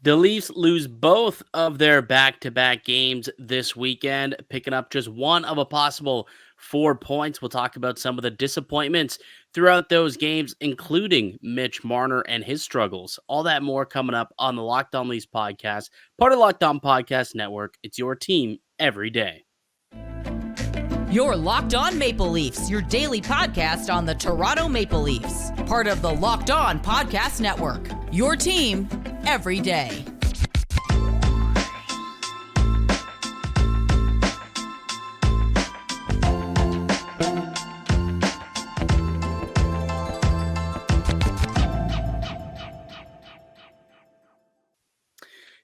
The Leafs lose both of their back-to-back games this weekend, picking up just one of a possible 4 points. We'll talk about some of the disappointments throughout those games, including Mitch Marner and his struggles. All that more coming up on the Locked On Leafs podcast, part of Locked On Podcast Network. It's your team every day. You're Locked On Maple Leafs, your daily podcast on the Toronto Maple Leafs. Part of the Locked On Podcast Network. Your team every day.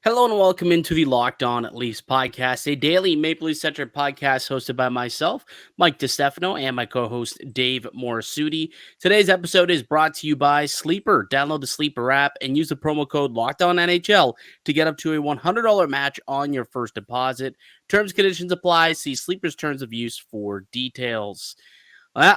Hello and welcome into the Locked On Leafs podcast, a daily Maple Leaf-centric podcast hosted by myself, Mike DiStefano, and my co-host, Dave Morassutti. Today's episode is brought to you by Sleeper. Download the Sleeper app and use the promo code LOCKEDONNHL to get up to a $100 match on your first deposit. Terms and conditions apply. See Sleeper's terms of use for details.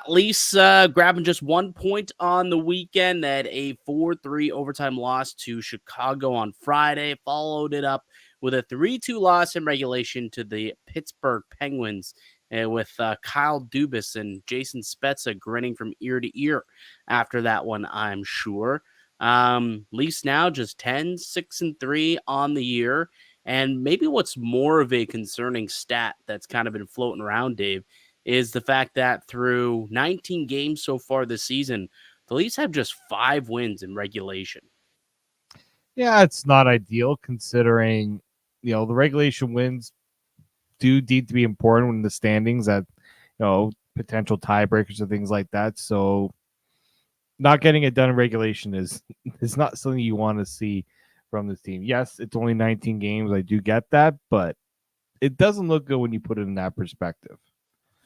Leafs grabbing just 1 point on the weekend. They had a 4-3 overtime loss to Chicago on Friday. Followed it up with a 3-2 loss in regulation to the Pittsburgh Penguins, with Kyle Dubas and Jason Spezza grinning from ear to ear after that one, I'm sure. Leafs now just 10-6-3 on the year. And maybe what's more of a concerning stat that's kind of been floating around, Dave, is the fact that through 19 games so far this season, the Leafs have just 5 wins in regulation. Yeah, it's not ideal considering, the regulation wins do need to be important in the standings at, potential tiebreakers and things like that. So not getting it done in regulation is not something you want to see from this team. Yes, it's only 19 games. I do get that, but it doesn't look good when you put it in that perspective.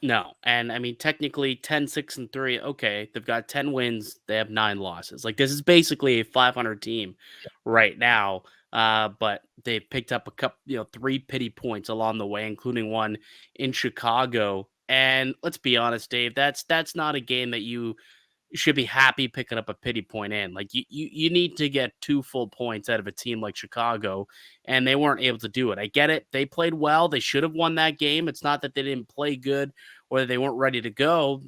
No, and I mean, technically 10-6-3, okay, they've got 10 wins, they have 9 losses. Like, this is basically a 500 team right now, but they picked up a couple, 3 pity points along the way, including one in Chicago. And let's be honest, Dave, that's not a game that you should be happy picking up a pity point in. Like, you need to get 2 full points out of a team like Chicago, and they weren't able to do it. I get it. They played well. They should have won that game. It's not that they didn't play good or that they weren't ready to go.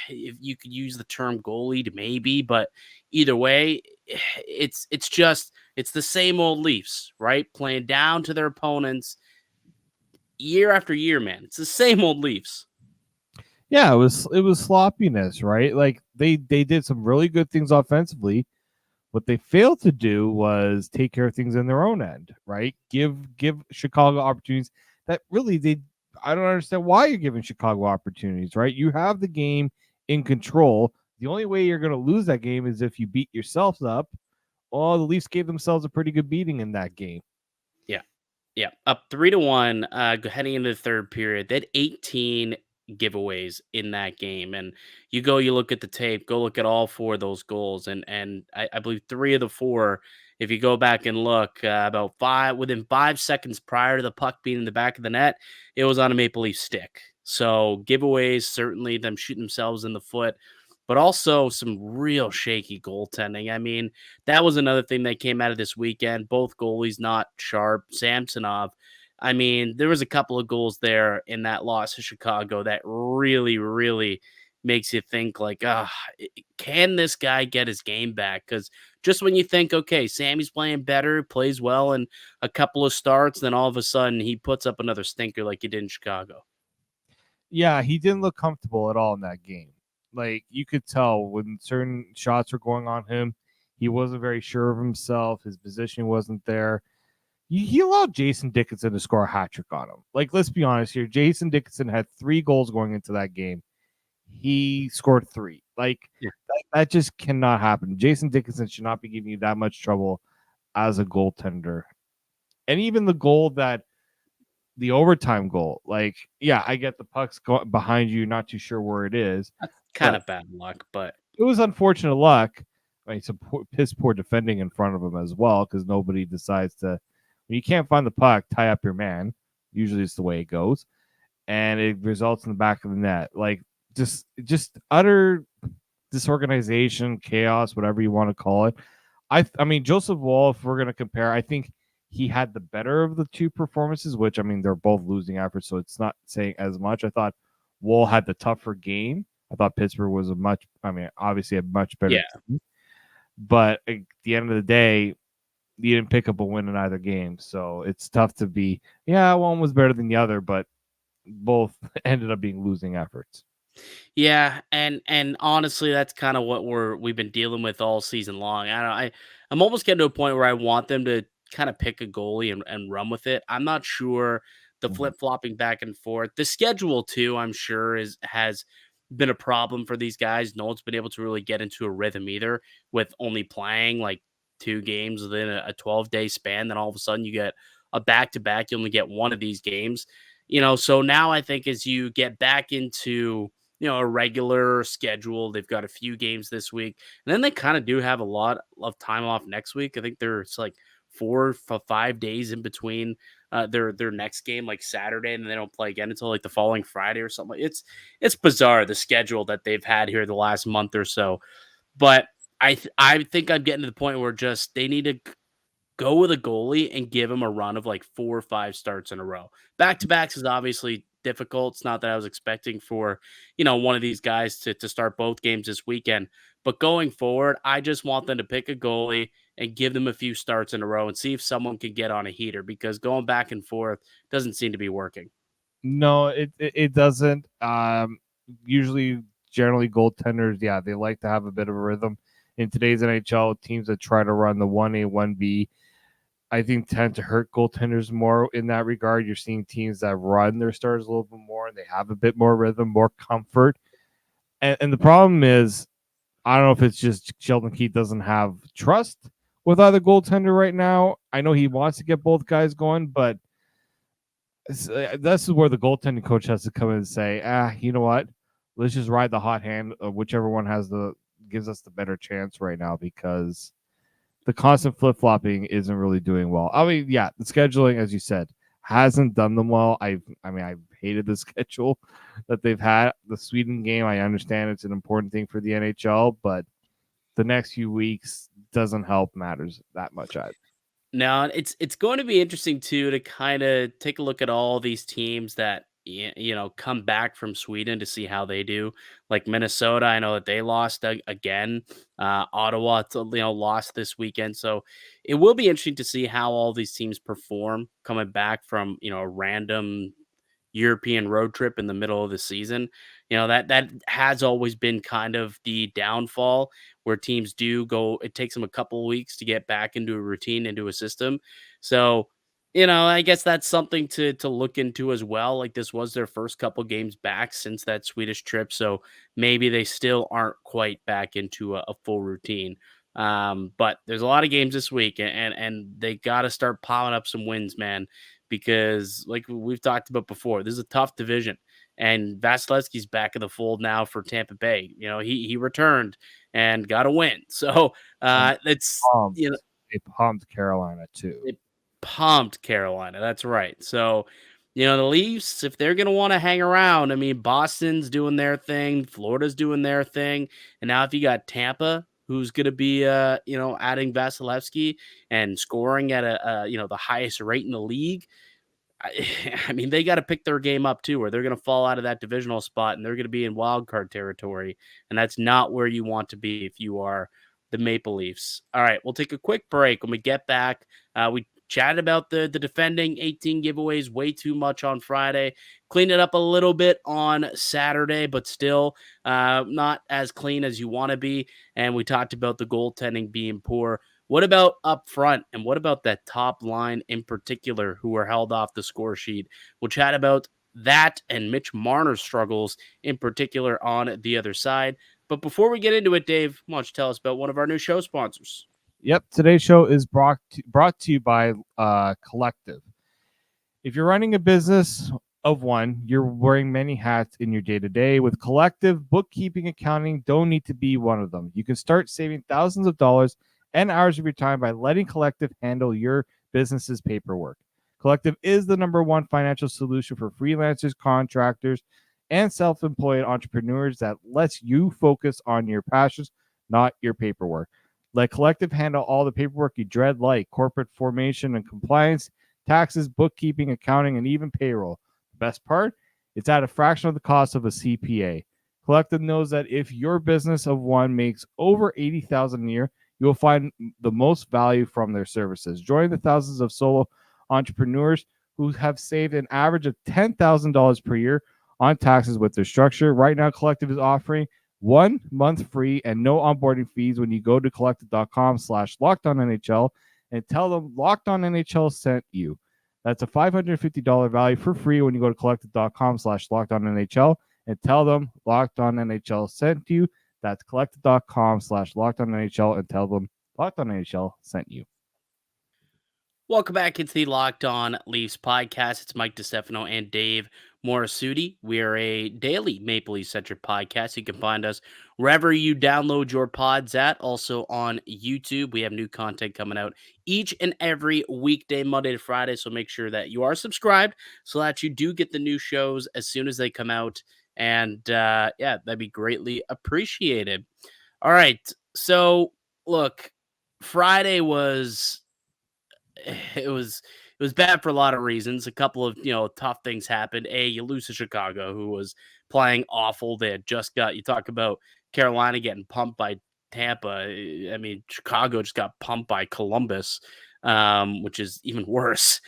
If you could use the term goalie, maybe, but either way, it's the same old Leafs, right? Playing down to their opponents year after year, man. It's the same old Leafs. Yeah, it was sloppiness, right? Like they did some really good things offensively. What they failed to do was take care of things in their own end, right? Give Chicago opportunities that really I don't understand why you're giving Chicago opportunities, right? You have the game in control. The only way you're going to lose that game is if you beat yourselves up. Oh, the Leafs gave themselves a pretty good beating in that game. Yeah. Up 3-1, heading into the third period. They had 18 giveaways in that game. And you look at the tape, go look at all 4 of those goals. And I believe 3 of the 4, if you go back and look, within 5 seconds prior to the puck being in the back of the net, it was on a Maple Leaf stick. So giveaways, certainly them shooting themselves in the foot, but also some real shaky goaltending. I mean, that was another thing that came out of this weekend. Both goalies not sharp. Samsonov, I mean, there was a couple of goals there in that loss to Chicago that really, really makes you think like, can this guy get his game back? Because just when you think, okay, Sammy's playing better, plays well in a couple of starts, then all of a sudden he puts up another stinker like he did in Chicago. Yeah, he didn't look comfortable at all in that game. Like, you could tell when certain shots were going on him, he wasn't very sure of himself. His position wasn't there. He allowed Jason Dickinson to score a hat trick on him. Like, let's be honest here. Jason Dickinson had 3 goals going into that game. He scored 3. Like, that just cannot happen. Jason Dickinson should not be giving you that much trouble as a goaltender. And even the overtime goal, like, yeah, I get the puck's behind you, not too sure where it is. That's kind of bad luck, but it was unfortunate luck. I mean, some piss poor defending in front of him as well, because nobody decides to. When you can't find the puck, tie up your man. Usually, it's the way it goes, and it results in the back of the net. Like, just utter disorganization, chaos, whatever you want to call it. I mean, Joseph Woll, if we're going to compare, I think he had the better of the two performances, which, I mean, they're both losing efforts, so it's not saying as much. I thought Wool had the tougher game. I thought Pittsburgh was obviously a much better team. But at the end of the day, you didn't pick up a win in either game. So it's tough to be, one was better than the other, but both ended up being losing efforts. Yeah, and honestly, that's kind of what we've been dealing with all season long. I'm almost getting to a point where I want them to kind of pick a goalie and run with it. I'm not sure the flip flopping back and forth. The schedule too, I'm sure has been a problem for these guys. No one's been able to really get into a rhythm either, with only playing like 2 games within a 12-day span. Then all of a sudden you get a back to back. You only get one of these games. So now I think as you get back into a regular schedule. They've got a few games this week, and then they kind of do have a lot of time off next week. I think there's like 4 or 5 days in between their next game, like Saturday, and then they don't play again until like the following Friday or something. It's bizarre, the schedule that they've had here the last month or so. But I think I'm getting to the point where just they need to go with a goalie and give him a run of like 4 or 5 starts in a row. Back to backs is obviously difficult. It's not that I was expecting for, one of these guys to start both games this weekend. But going forward, I just want them to pick a goalie and give them a few starts in a row and see if someone can get on a heater, because going back and forth doesn't seem to be working. No, it doesn't. Usually, generally, goaltenders, they like to have a bit of a rhythm. In today's NHL, teams that try to run the 1A, 1B, I think tend to hurt goaltenders more in that regard. You're seeing teams that run their starters a little bit more and they have a bit more rhythm, more comfort. And the problem is, I don't know if it's just Sheldon Keefe doesn't have trust with either goaltender right now. I know he wants to get both guys going, but this is where the goaltending coach has to come in and say, you know what? Let's just ride the hot hand of whichever one gives us the better chance right now, because the constant flip-flopping isn't really doing well. I mean, the scheduling, as you said, hasn't done them well. I've hated the schedule that they've had. The Sweden game, I understand it's an important thing for the NHL, but the next few weeks doesn't help matters that much either. Now, it's going to be interesting too to kind of take a look at all these teams that come back from Sweden to see how they do. Like Minnesota, I know that they lost again. Ottawa, lost this weekend, so it will be interesting to see how all these teams perform coming back from a random European road trip in the middle of the season. That has always been kind of the downfall, where teams do go, it takes them a couple of weeks to get back into a routine, into a system. So, I guess that's something to look into as well. Like, this was their first couple games back since that Swedish trip, so maybe they still aren't quite back into a full routine. But there's a lot of games this week, and they got to start piling up some wins, man, because like we've talked about before, this is a tough division, and Vasilevsky's back in the fold now for Tampa Bay. He returned and got a win. So it's they pumped Carolina too. They pumped Carolina. That's right. So the Leafs, if they're going to want to hang around, I mean, Boston's doing their thing, Florida's doing their thing, and now if you got Tampa, who's going to be, adding Vasilevsky and scoring at the highest rate in the league. I mean, they got to pick their game up too, or they're going to fall out of that divisional spot and they're going to be in wild card territory. And that's not where you want to be if you are the Maple Leafs. All right, we'll take a quick break. When we get back, we chatted about the defending 18 giveaways way too much on Friday. Cleaned it up a little bit on Saturday, but still not as clean as you want to be. And we talked about the goaltending being poor. What about up front? And what about that top line in particular, who were held off the score sheet? We'll chat about that and Mitch Marner's struggles in particular on the other side. But before we get into it, Dave, why don't you tell us about one of our new show sponsors? Yep, today's show is brought to you by Collective. If you're running a business of one, you're wearing many hats in your day-to-day. With Collective, bookkeeping, accounting don't need to be one of them. You can start saving thousands of dollars and hours of your time by letting Collective handle your business's paperwork. Collective is the #1 financial solution for freelancers, contractors, and self-employed entrepreneurs that lets you focus on your passions, not your paperwork. Let Collective handle all the paperwork you dread, like corporate formation and compliance, taxes, bookkeeping, accounting, and even payroll. The best part? It's at a fraction of the cost of a CPA. Collective knows that if your business of one makes over $80,000 a year, you will find the most value from their services. Join the thousands of solo entrepreneurs who have saved an average of $10,000 per year on taxes with their structure. Right now, Collective is offering 1 month free and no onboarding fees when you go to collective.com/LockedOnNHL and tell them Locked On NHL sent you. That's a $550 value for free when you go to collective.com/LockedOnNHL and tell them Locked On NHL sent you. That's collective.com/LockedOnNHL and tell them Locked On NHL sent you. Welcome back into the Locked On Leafs podcast. It's Mike DiStefano and Dave Morassutti. We are a daily Maple Leaf centric podcast. You can find us wherever you download your pods at. Also on YouTube. We have new content coming out each and every weekday, Monday to Friday. So make sure that you are subscribed so that you do get the new shows as soon as they come out. And yeah, that'd be greatly appreciated. All right. So look, Friday was it was bad for a lot of reasons. A couple of tough things happened. You lose to Chicago, who was playing awful. They had just got you talk about Carolina getting pumped by Tampa. I mean, Chicago just got pumped by Columbus, which is even worse.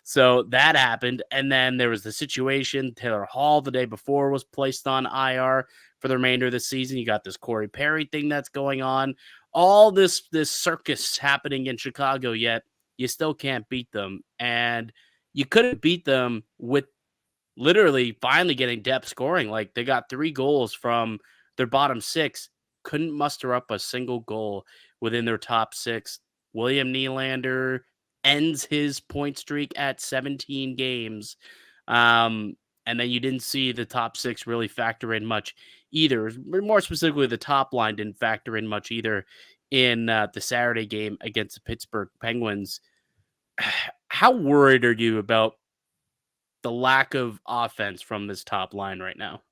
So that happened, and then there was the situation. Taylor Hall the day before was placed on IR for the remainder of the season. You got this Corey Perry thing that's going on. All this circus happening in Chicago, yet you still can't beat them. And you couldn't beat them with literally finally getting depth scoring. Like they got 3 goals from their bottom 6, couldn't muster up a single goal within their top 6. William Nylander ends his point streak at 17 games. And then you didn't see the top 6 really factor in much either. More specifically, the top line didn't factor in much either in the Saturday game against the Pittsburgh Penguins. How worried are you about the lack of offense from this top line right now?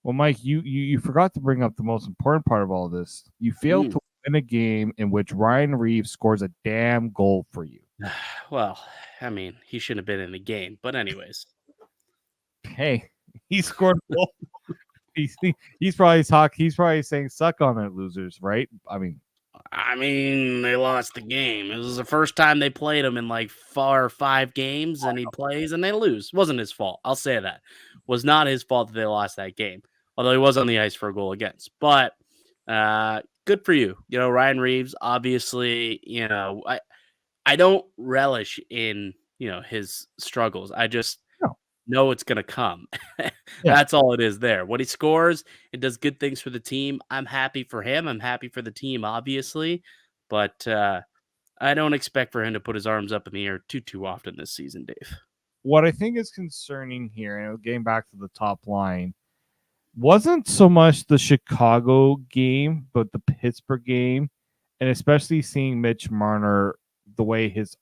Well, Mike, you forgot to bring up the most important part of all this. You failed to win a game in which Ryan Reeves scores a damn goal for you. Well, I mean, he shouldn't have been in the game, but anyways. Hey, he scored a goal. He's probably saying suck on it, losers, right? I mean, they lost the game. It was the first time they played him in like 4 or 5 games, and he plays and they lose. It wasn't his fault. I'll say that. It was not his fault that they lost that game, although he was on the ice for a goal against. But good for you. Ryan Reeves, obviously, I don't relish in, his struggles. I just know it's going to come. That's all it is there. When he scores, it does good things for the team. I'm happy for him. I'm happy for the team, obviously. But I don't expect for him to put his arms up in the air too often this season, Dave. What I think is concerning here, and getting back to the top line, wasn't so much the Chicago game, but the Pittsburgh game, and especially seeing Mitch Marner, the way his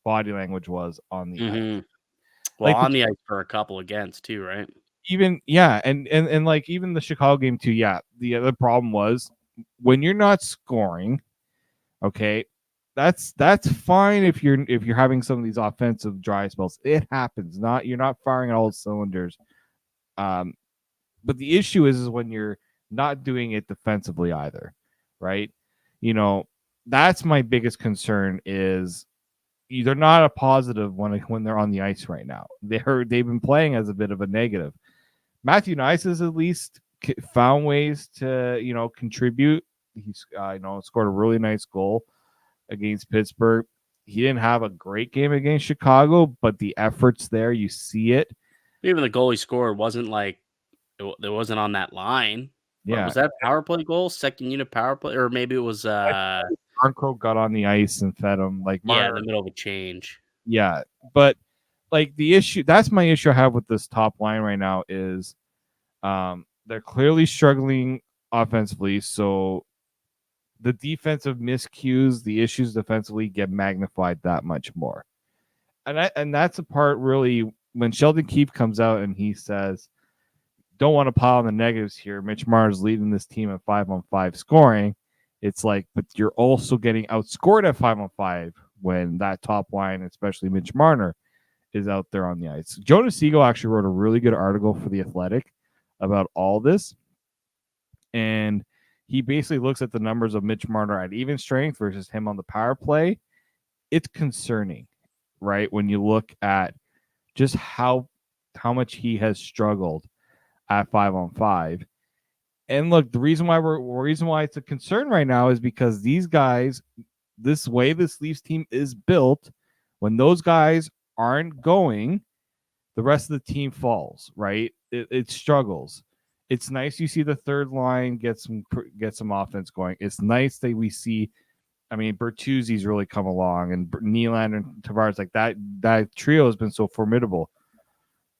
body language was on the ice. Well, on the ice for a couple against too, right? And like even the Chicago game too. Yeah, the other problem was when you're not scoring. Okay, that's fine if you're having some of these offensive dry spells. It happens. You're not firing on all cylinders. But the issue is when you're not doing it defensively either, right? That's my biggest concern is they're not a positive when they're on the ice right now. They've been playing as a bit of a negative. Matthew Nice has at least found ways to contribute. He's scored a really nice goal against Pittsburgh. He didn't have a great game against Chicago, but the effort's there. You see it. Even the goal he scored wasn't like it wasn't on that line. Yeah, was that a power play goal? Second unit power play, or maybe it was Arncro got on the ice and fed him like Marner. In the middle of a change. Yeah, but like that's my issue I have with this top line right now is they're clearly struggling offensively, so the defensive miscues, the issues defensively get magnified that much more. And that's a part really when Sheldon Keefe comes out and he says, don't want to pile on the negatives here. Mitch Marner's leading this team at 5-on-5 scoring. It's like, but you're also getting outscored at 5-on-5 when that top line, especially Mitch Marner, is out there on the ice. Jonas Siegel actually wrote a really good article for The Athletic about all this. And he basically looks at the numbers of Mitch Marner at even strength versus him on the power play. It's concerning, right? When you look at just how much he has struggled at 5-on-5. And look, the reason why it's a concern right now is because these guys, this way this Leafs team is built, when those guys aren't going, the rest of the team falls, right? It struggles. It's nice you see the third line get some offense going. It's nice that we see, I mean, Bertuzzi's really come along, and Nylander and Tavares, like that trio has been so formidable.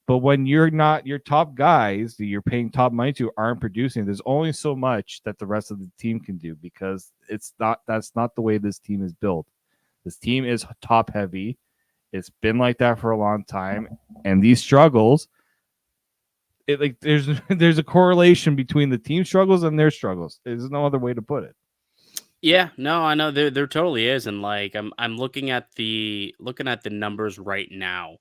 But when you're not, your top guys that you're paying top money to aren't producing, there's only so much that the rest of the team can do, because that's not the way this team is built. This team is top heavy. It's been like that for a long time. And these struggles, there's a correlation between the team struggles and their struggles. There's no other way to put it. Yeah, no, I know there totally is, and like I'm looking at the numbers right now,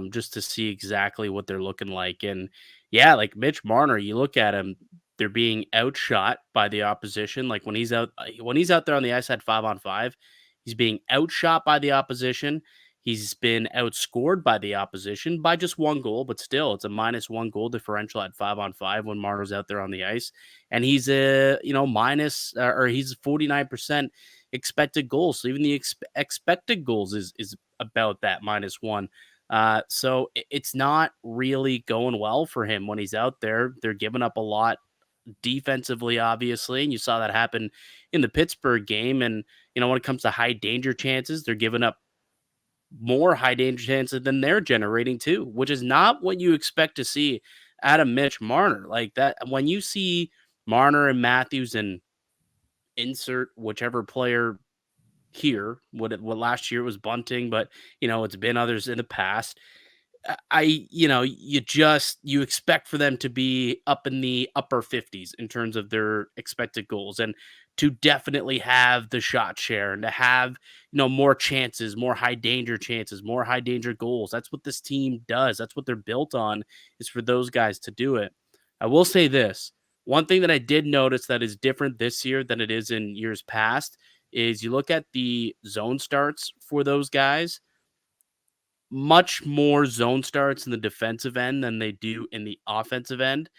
just to see exactly what they're looking like, and yeah, like Mitch Marner, you look at him, they're being outshot by the opposition. Like when he's out there on the ice at 5-on-5, he's being outshot by the opposition. He's been outscored by the opposition by just one goal, but still, it's a -1 goal differential at 5-on-5 when Marner's out there on the ice, and he's a minus or he's 49% expected goals. So even the expected goals is about that -1. So it's not really going well for him when he's out there. They're giving up a lot defensively, obviously, and you saw that happen in the Pittsburgh game. And when it comes to high danger chances, they're giving up more high danger chances than they're generating too, which is not what you expect to see out of Mitch Marner. Like that, when you see Marner and Matthews and insert whichever player here, what last year was Bunting, but it's been others in the past. You expect for them to be up in the upper 50s in terms of their expected goals, and to definitely have the shot share, and to have, more chances, more high danger chances, more high danger goals. That's what this team does. That's what they're built on, is for those guys to do it. I will say this. One thing that I did notice that is different this year than it is in years past is you look at the zone starts for those guys, much more zone starts in the defensive end than they do in the offensive end.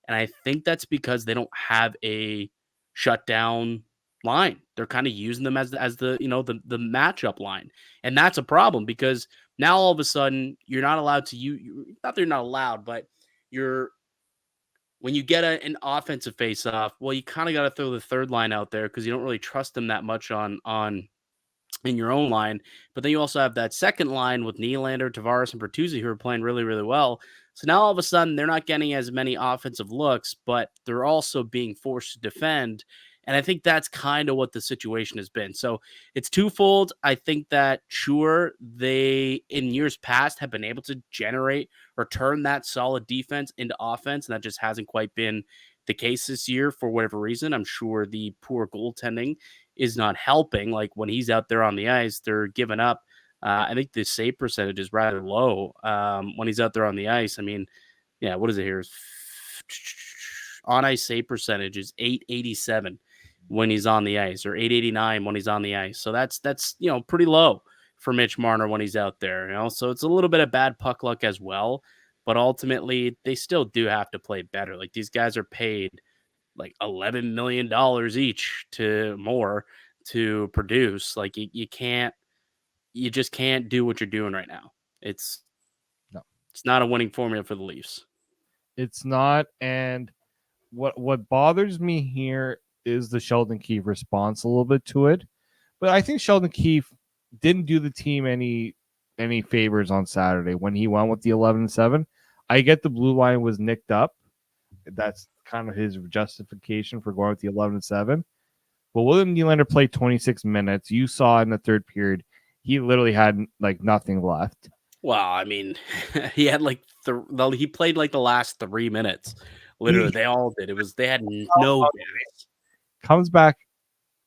And I think that's because they don't have a shutdown line. They're kind of using them as the matchup line. And that's a problem, because now all of a sudden you're not allowed to not that you're not allowed, but when you get an offensive face-off, well, you kind of got to throw the third line out there, because you don't really trust them that much on in your own line. But then you also have that second line with Nylander, Tavares, and Bertuzzi, who are playing really, really well. So now all of a sudden they're not getting as many offensive looks, but they're also being forced to defend. And I think that's kind of what the situation has been. So it's twofold. I think that, sure, they in years past have been able to generate or turn that solid defense into offense, and that just hasn't quite been the case this year for whatever reason. I'm sure the poor goaltending is not helping. Like when he's out there on the ice, they're giving up. I think the save percentage is rather low when he's out there on the ice. I mean, yeah, what is it here? On ice save percentage is 887 when he's on the ice, or 889 when he's on the ice. So that's pretty low for Mitch Marner when he's out there. So it's a little bit of bad puck luck as well. But ultimately, they still do have to play better. Like, these guys are paid like $11 million each to produce. Like, you just can't do what you're doing right now. It's not a winning formula for the Leafs. It's not. And what bothers me here is the Sheldon Keefe response a little bit to it. But I think Sheldon Keefe didn't do the team any favors on Saturday when he went with the 11-7. I get the blue line was nicked up. That's kind of his justification for going with the 11-7. But William Nylander played 26 minutes. You saw in the third period, he literally had like nothing left. Well, I mean, he had like he played like the last 3 minutes. Literally, they all did. They had no gas. Comes back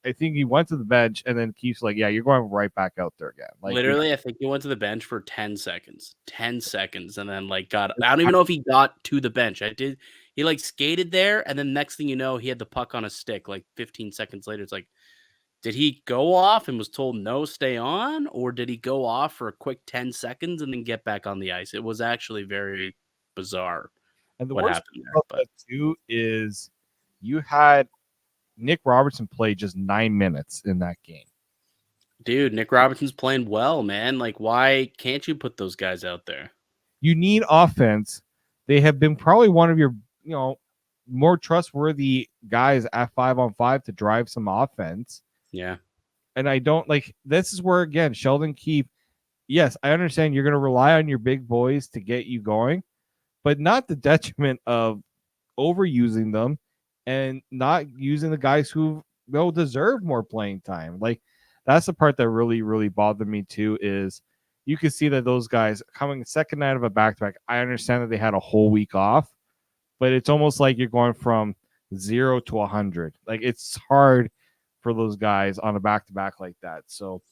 I think he went to the bench, and then Keith's like, "Yeah, you're going right back out there again." Like Literally, I think he went to the bench for 10 seconds. 10 seconds, and then, like, I don't even know if he got to the bench. He, like, skated there, and then next thing you know, he had the puck on a stick, like, 15 seconds later. It's like, did he go off and was told, "No, stay on," or did he go off for a quick 10 seconds and then get back on the ice? It was actually very bizarre and the what worst happened thing there, about but that too is you had Nick Robertson play just 9 minutes in that game. dude, Nick Robinson's playing well, man. Like, why can't you put those guys out there? You need offense. They have been probably one of your, more trustworthy guys at 5-on-5 to drive some offense. Yeah. And I don't like this is where again Sheldon Keefe. Yes, I understand you're going to rely on your big boys to get you going, but not the detriment of overusing them and not using the guys who will deserve more playing time. Like that's the part that really, really bothered me too. Is you can see that those guys coming second night of a back-to-back. I understand that they had a whole week off, but it's almost like you're going from 0 to 100. Like it's hard for those guys on a back-to-back like that. So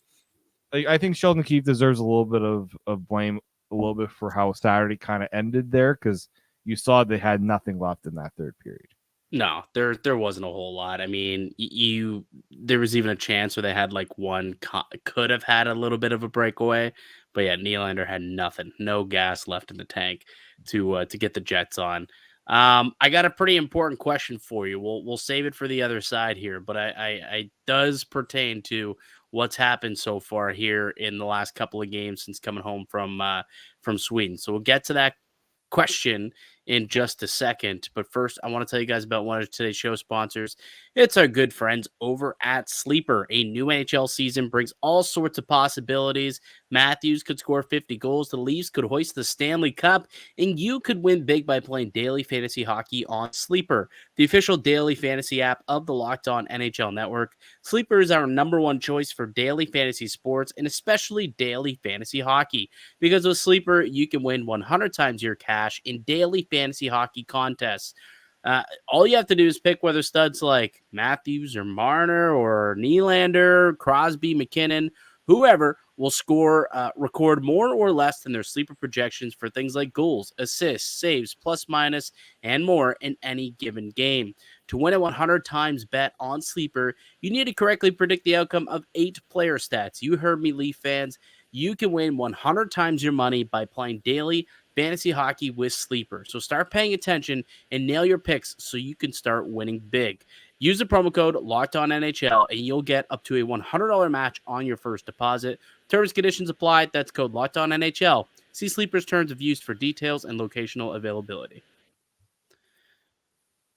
I think Sheldon Keefe deserves a little bit of blame, a little bit for how Saturday kind of ended there, because you saw they had nothing left in that third period. No, there wasn't a whole lot. I mean, there was even a chance where they had like could have had a little bit of a breakaway, but yeah, Nylander had nothing, no gas left in the tank to get the Jets on. I got a pretty important question for you. We'll save it for the other side here, but I does pertain to what's happened so far here in the last couple of games since coming home from Sweden. So we'll get to that question in just a second. But first, I want to tell you guys about one of today's show sponsors. It's our good friends over at Sleeper. A new NHL season brings all sorts of possibilities. Matthews could score 50 goals. The Leafs could hoist the Stanley Cup. And you could win big by playing daily fantasy hockey on Sleeper, the official daily fantasy app of the Locked On NHL Network. Sleeper is our #1 choice for daily fantasy sports and especially daily fantasy hockey. Because with Sleeper, you can win 100 times your cash in daily fantasy hockey contests. All you have to do is pick whether studs like Matthews or Marner or Nylander, Crosby, McKinnon, whoever will record more or less than their sleeper projections for things like goals, assists, saves, plus minus, and more in any given game. To win a 100 times bet on Sleeper, you need to correctly predict the outcome of 8 player stats. You heard me, Leaf fans. You can win 100 times your money by playing daily fantasy hockey with Sleeper. So start paying attention and nail your picks so you can start winning big. Use the promo code LOCKEDONNHL and you'll get up to a $100 match on your first deposit. Terms and conditions apply. That's code LOCKEDONNHL. See Sleeper's terms of use for details and locational availability.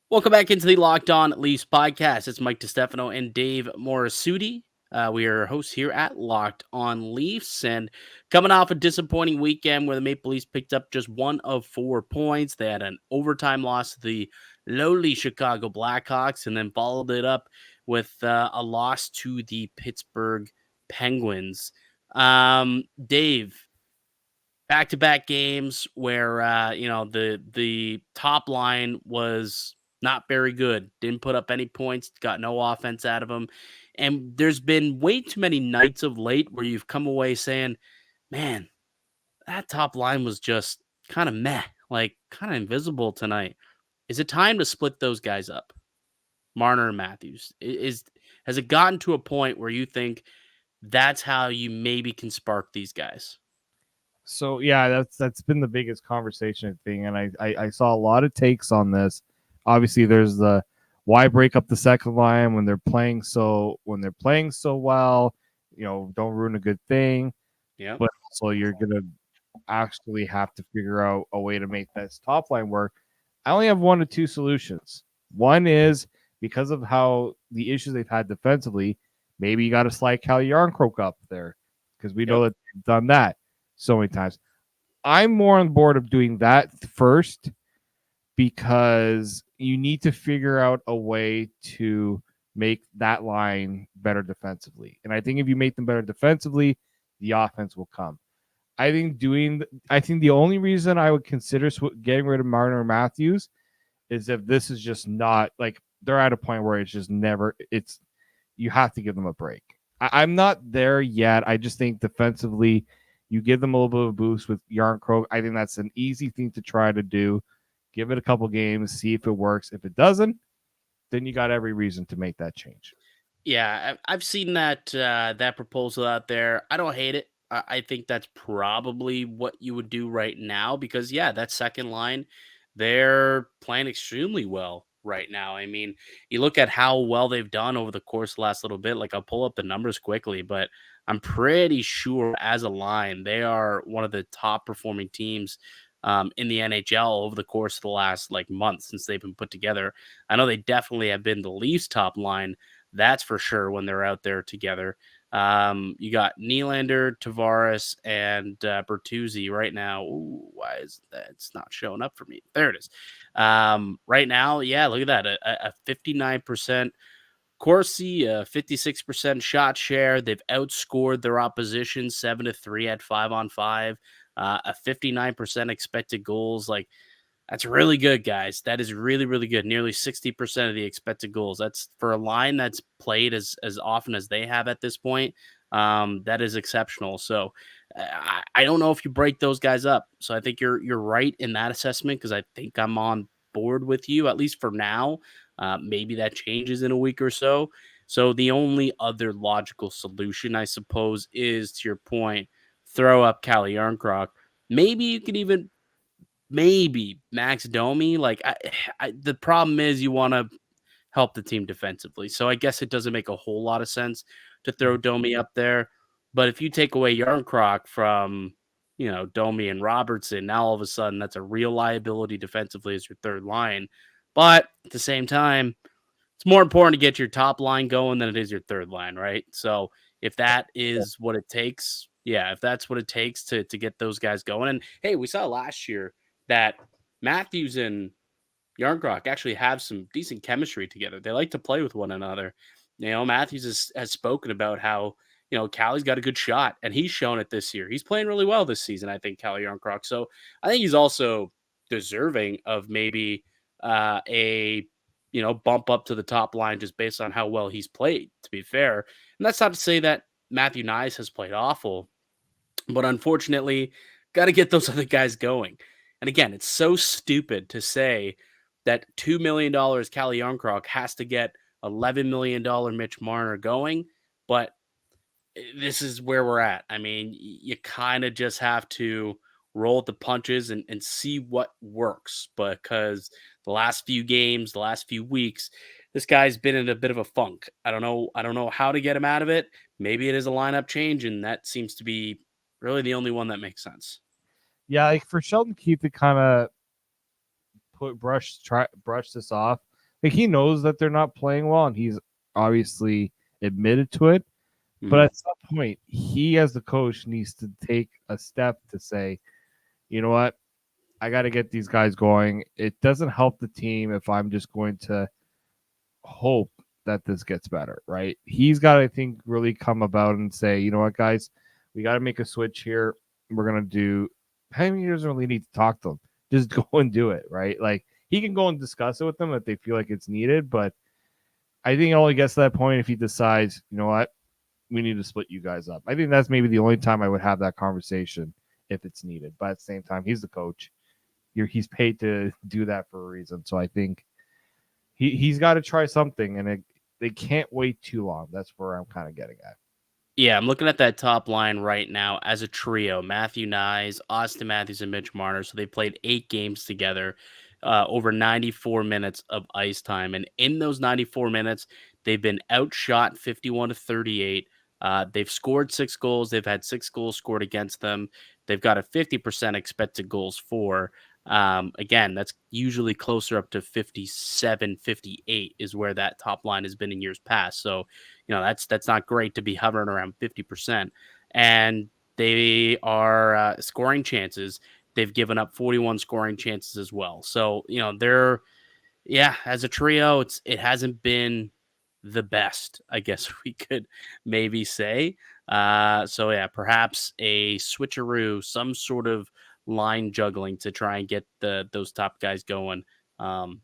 Welcome back into the Locked On Leafs podcast. It's Mike DiStefano and Dave Morassutti. We are hosts here at Locked On Leafs, and coming off a disappointing weekend where the Maple Leafs picked up just 1 of 4 points. They had an overtime loss to the lowly Chicago Blackhawks, and then followed it up with a loss to the Pittsburgh Penguins. Dave, back-to-back games where the top line was not very good, didn't put up any points, got no offense out of them. And there's been way too many nights of late where you've come away saying, man, that top line was just kind of meh, like kind of invisible tonight. Is it time to split those guys up? Marner and Matthews. Has it gotten to a point where you think that's how you maybe can spark these guys? So yeah, that's been the biggest conversation thing, and I saw a lot of takes on this. Obviously, there's the why break up the second line when they're playing so well, don't ruin a good thing. Yeah. But also you're gonna actually have to figure out a way to make this top line work. I only have 1 to 2 solutions. One is because of how the issues they've had defensively, maybe you got to slide Cal Yarncroke up there because we know that they've done that so many times. I'm more on board of doing that first because you need to figure out a way to make that line better defensively. And I think if you make them better defensively, the offense will come. I think the only reason I would consider getting rid of Marner or Matthews is if this is just not like they're at a point where it's just never you have to give them a break. I'm not there yet. I just think defensively, you give them a little bit of a boost with Yarncroke. I think that's an easy thing to try to do. Give it a couple games, see if it works. If it doesn't, then you got every reason to make that change. Yeah, I've seen that proposal out there. I don't hate it. I think that's probably what you would do right now because yeah, that second line, they're playing extremely well right now. I mean, you look at how well they've done over the course of the last little bit. Like I'll pull up the numbers quickly, but I'm pretty sure as a line, they are one of the top performing teams in the NHL over the course of the last like month since they've been put together. I know they definitely have been the Leafs top line, that's for sure when they're out there together. You got Nylander, Tavares, and Bertuzzi right now. Ooh, why is that? It's not showing up for me. There it is. Right now, yeah, look at that. A 59% Corsi, a 56% shot share. They've outscored their opposition 7-3 at 5-on-5. A 59% expected goals. Like, that's really good, guys. That is really, really good. Nearly 60% of the expected goals. That's for a line that's played as often as they have at this point. That is exceptional. So I don't know if you break those guys up. So I think you're right in that assessment because I think I'm on board with you at least for now. Maybe that changes in a week or so. So the only other logical solution, I suppose, is to your point, throw up Cali Yarncroc. Maybe you could even maybe Max Domi. Like the problem is you want to help the team defensively. So I guess it doesn't make a whole lot of sense to throw Domi up there. But if you take away Yarncroc from, Domi and Robertson, now all of a sudden that's a real liability defensively as your third line. But at the same time, it's more important to get your top line going than it is your third line, right? So if that is what it takes, yeah, if that's what it takes to get those guys going. And hey, we saw last year that Matthews and Yarncroc actually have some decent chemistry together. They like to play with one another. Matthews has spoken about how, Callie's got a good shot, and he's shown it this year. He's playing really well this season, I think, Callie Yarncroc. So I think he's also deserving of maybe a bump up to the top line just based on how well he's played, to be fair. And that's not to say that Matthew Nyes has played awful, but unfortunately, got to get those other guys going. And again, it's so stupid to say that $2 million Cali Yarncroc has to get $11 million Mitch Marner going, but this is where we're at. I mean, you kind of just have to roll with the punches and see what works because the last few games, the last few weeks, this guy's been in a bit of a funk. I don't know how to get him out of it. Maybe it is a lineup change, and that seems to be really the only one that makes sense. Yeah, like for Sheldon Keefe to kind of brush this off. Like he knows that they're not playing well, and he's obviously admitted to it. But at some point, he as the coach needs to take a step to say, you know what, I got to get these guys going. It doesn't help the team if I'm just going to hope that this gets better, right? He's got to, I think, really come about and say, you know what, guys, we got to make a switch here. We're going to do, I mean, he doesn't really need to talk to them. Just go and do it, right? Like he can go and discuss it with them if they feel like it's needed. But I think it only gets to that point if he decides, you know what, we need to split you guys up. I think that's maybe the only time I would have that conversation if it's needed. But at the same time, he's the coach. He's paid to do that for a reason. So I think he's got to try something, and they can't wait too long. That's where I'm kind of getting at. Yeah, I'm looking at that top line right now as a trio. Matthew Nyes, Auston Matthews, and Mitch Marner. So they played 8 games together, over 94 minutes of ice time. And in those 94 minutes, they've been outshot 51-38. They've scored 6 goals. They've had 6 goals scored against them. They've got a 50% expected goals for. Again, that's usually closer up to 57, 58 is where that top line has been in years past. So, that's not great to be hovering around 50%. And they are scoring chances. They've given up 41 scoring chances as well. So, as a trio, it hasn't been the best, I guess we could maybe say. Perhaps a switcheroo, some sort of line juggling to try and get those top guys going,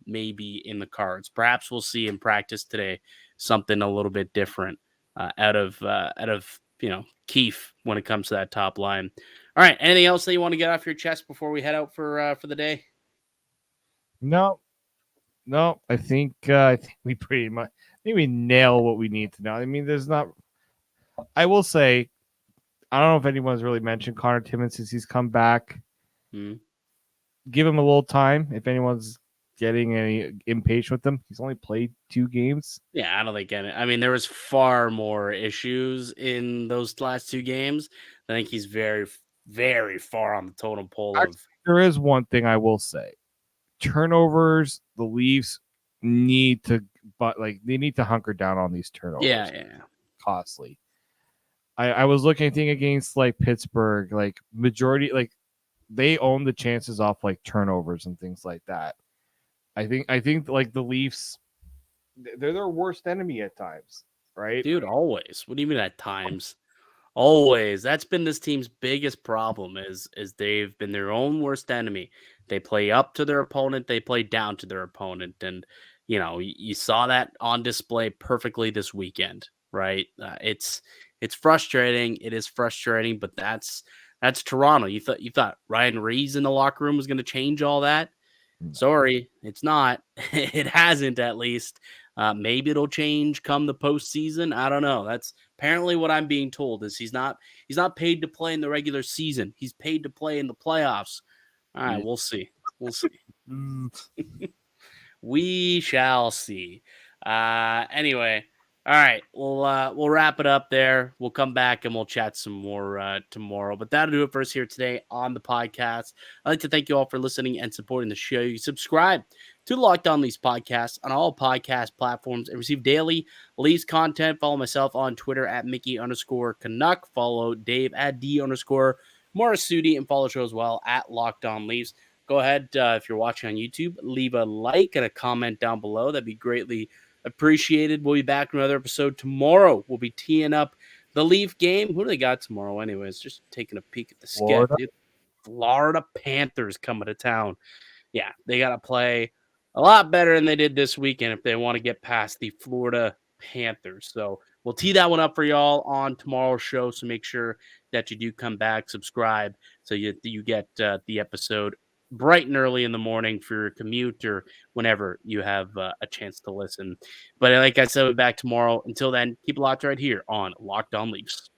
maybe in the cards. Perhaps we'll see in practice today something a little bit different out of Keefe when it comes to that top line. All right, anything else that you want to get off your chest before we head out for the day? No, I think we pretty much we nail what we need to know. I mean, there's not. I will say, I don't know if anyone's really mentioned Connor Timmins since he's come back. Give him a little time. If anyone's getting any impatient with him, he's only played 2 games. Yeah, I don't think any. I mean, there was far more issues in those last 2 games. I think he's very, very far on the totem pole of. There is one thing I will say: turnovers. The Leafs need to, they need to hunker down on these turnovers. Yeah. Costly. I was looking, I think, against like Pittsburgh, like majority, like they own the chances off like turnovers and things like that. I think like the Leafs, they're their worst enemy at times, right? Dude, always. What do you mean at times? Always. That's been this team's biggest problem is they've been their own worst enemy. They play up to their opponent, they play down to their opponent, and you saw that on display perfectly this weekend, right? It's frustrating. It is frustrating, but that's Toronto. You thought Ryan Reeves in the locker room was going to change all that? Sorry, it's not. It hasn't, at least. Maybe it'll change come the postseason. I don't know. That's apparently what I'm being told. Is he's not paid to play in the regular season. He's paid to play in the playoffs. All right, we'll see. We'll see. We shall see. Anyway, all right, we'll wrap it up there. We'll come back and we'll chat some more tomorrow. But that'll do it for us here today on the podcast. I'd like to thank you all for listening and supporting the show. You can subscribe to the Locked On Leafs podcast on all podcast platforms and receive daily Leafs content. Follow myself on Twitter at Mickey_Canuck. Follow Dave at D_Morassutti, and follow the show as well at Locked On Leafs. Go ahead, if you're watching on YouTube, leave a like and a comment down below. That'd be greatly appreciated. We'll be back in another episode tomorrow. We'll be teeing up the Leaf game. Who do they got tomorrow anyways? Just taking a peek at the schedule. Florida Panthers coming to town. Yeah, they got to play a lot better than they did this weekend if they want to get past the Florida Panthers. So we'll tee that one up for y'all on tomorrow's show. So make sure that you do come back, subscribe, so you get the episode bright and early in the morning for your commute or whenever you have a chance to listen. But like I said, we'll be back tomorrow. Until then, keep it locked right here on Locked On Leafs.